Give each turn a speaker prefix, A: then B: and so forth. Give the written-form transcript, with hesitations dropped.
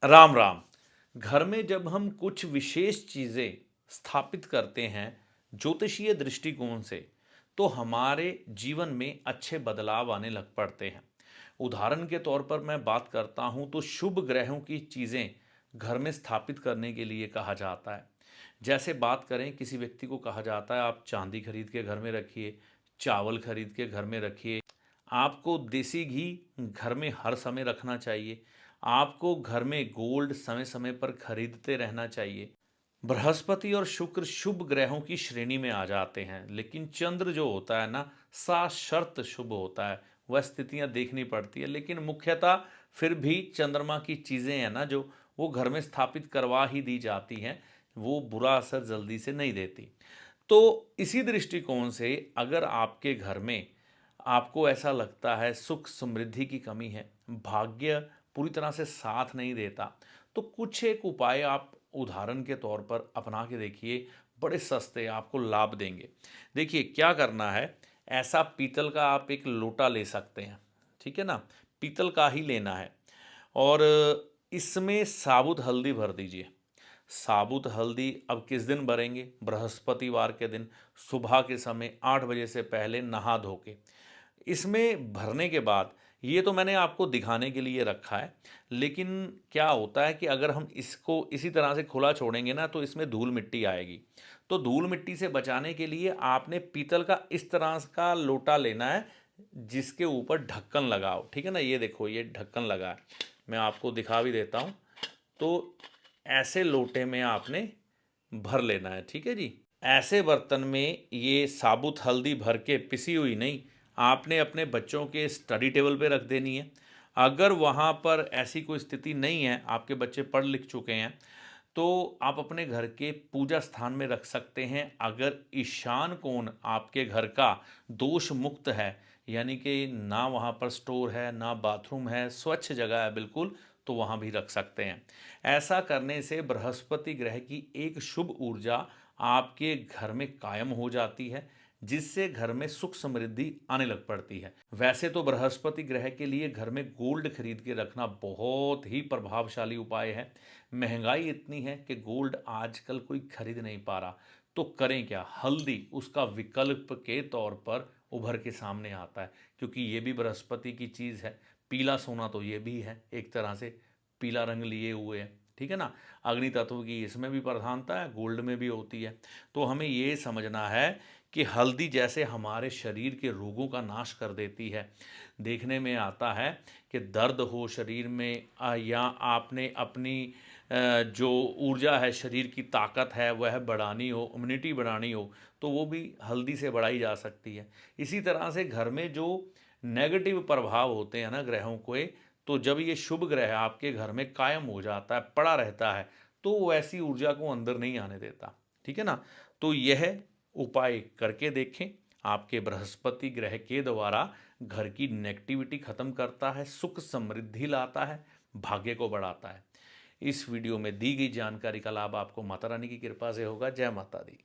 A: राम राम। घर में जब हम कुछ विशेष चीज़ें स्थापित करते हैं ज्योतिषीय दृष्टिकोण से, तो हमारे जीवन में अच्छे बदलाव आने लग पड़ते हैं। उदाहरण के तौर पर मैं बात करता हूँ तो शुभ ग्रहों की चीज़ें घर में स्थापित करने के लिए कहा जाता है। जैसे बात करें, किसी व्यक्ति को कहा जाता है आप चांदी खरीद के घर में रखिए, चावल खरीद के घर में रखिए, आपको देसी घी घर में हर समय रखना चाहिए, आपको घर में गोल्ड समय समय पर खरीदते रहना चाहिए। बृहस्पति और शुक्र शुभ ग्रहों की श्रेणी में आ जाते हैं, लेकिन चंद्र जो होता है ना, साशर्त शुभ होता है। वह स्थितियां देखनी पड़ती है, लेकिन मुख्यतः फिर भी चंद्रमा की चीज़ें हैं ना, जो वो घर में स्थापित करवा ही दी जाती हैं, वो बुरा असर जल्दी से नहीं देती। तो इसी दृष्टिकोण से अगर आपके घर में आपको ऐसा लगता है सुख समृद्धि की कमी है, भाग्य पूरी तरह से साथ नहीं देता, तो कुछ एक उपाय आप उदाहरण के तौर पर अपना के देखिए। बड़े सस्ते आपको लाभ देंगे। देखिए क्या करना है, ऐसा पीतल का आप एक लोटा ले सकते हैं, ठीक है ना, पीतल का ही लेना है। और इसमें साबुत हल्दी भर दीजिए। साबुत हल्दी अब किस दिन भरेंगे? बृहस्पतिवार के दिन सुबह के समय 8 बजे से पहले नहा धो के। इसमें भरने के बाद, ये तो मैंने आपको दिखाने के लिए रखा है, लेकिन क्या होता है कि अगर हम इसको इसी तरह से खुला छोड़ेंगे ना, तो इसमें धूल मिट्टी आएगी। तो धूल मिट्टी से बचाने के लिए आपने पीतल का इस तरह का लोटा लेना है, जिसके ऊपर ढक्कन लगाओ। ठीक है ना, ये देखो ये ढक्कन लगा है, मैं आपको दिखा भी देता हूँ। तो ऐसे लोटे में आपने भर लेना है, ठीक है जी। ऐसे बर्तन में ये साबुत हल्दी भर के, पिसी हुई नहीं, आपने अपने बच्चों के स्टडी टेबल पे रख देनी है। अगर वहाँ पर ऐसी कोई स्थिति नहीं है, आपके बच्चे पढ़ लिख चुके हैं, तो आप अपने घर के पूजा स्थान में रख सकते हैं। अगर ईशान कोण आपके घर का दोष मुक्त है, यानी कि ना वहाँ पर स्टोर है ना बाथरूम है, स्वच्छ जगह है बिल्कुल, तो वहाँ भी रख सकते हैं। ऐसा करने से बृहस्पति ग्रह की एक शुभ ऊर्जा आपके घर में कायम हो जाती है, जिससे घर में सुख समृद्धि आने लग पड़ती है। वैसे तो बृहस्पति ग्रह के लिए घर में गोल्ड खरीद के रखना बहुत ही प्रभावशाली उपाय है। महंगाई इतनी है कि गोल्ड आजकल कोई खरीद नहीं पा रहा, तो करें क्या? हल्दी उसका विकल्प के तौर पर उभर के सामने आता है, क्योंकि ये भी बृहस्पति की चीज़ है। पीला सोना तो ये भी है, एक तरह से पीला रंग लिए हुए है, ठीक है ना। अग्नि तत्व की इसमें भी प्रधानता है, गोल्ड में भी होती है। तो हमें ये समझना है कि हल्दी जैसे हमारे शरीर के रोगों का नाश कर देती है। देखने में आता है कि दर्द हो शरीर में, या आपने अपनी जो ऊर्जा है, शरीर की ताकत है, वह बढ़ानी हो, इम्यूनिटी बढ़ानी हो, तो वो भी हल्दी से बढ़ाई जा सकती है। इसी तरह से घर में जो नेगेटिव प्रभाव होते हैं ना ग्रहों के, तो जब ये शुभ ग्रह आपके घर में कायम हो जाता है, पड़ा रहता है, तो वो ऐसी ऊर्जा को अंदर नहीं आने देता, ठीक है ना। तो यह उपाय करके देखें। आपके बृहस्पति ग्रह के द्वारा घर की नेगेटिविटी खत्म करता है, सुख समृद्धि लाता है, भाग्य को बढ़ाता है। इस वीडियो में दी गई जानकारी का लाभ आपको माता रानी की कृपा से होगा। जय माता दी।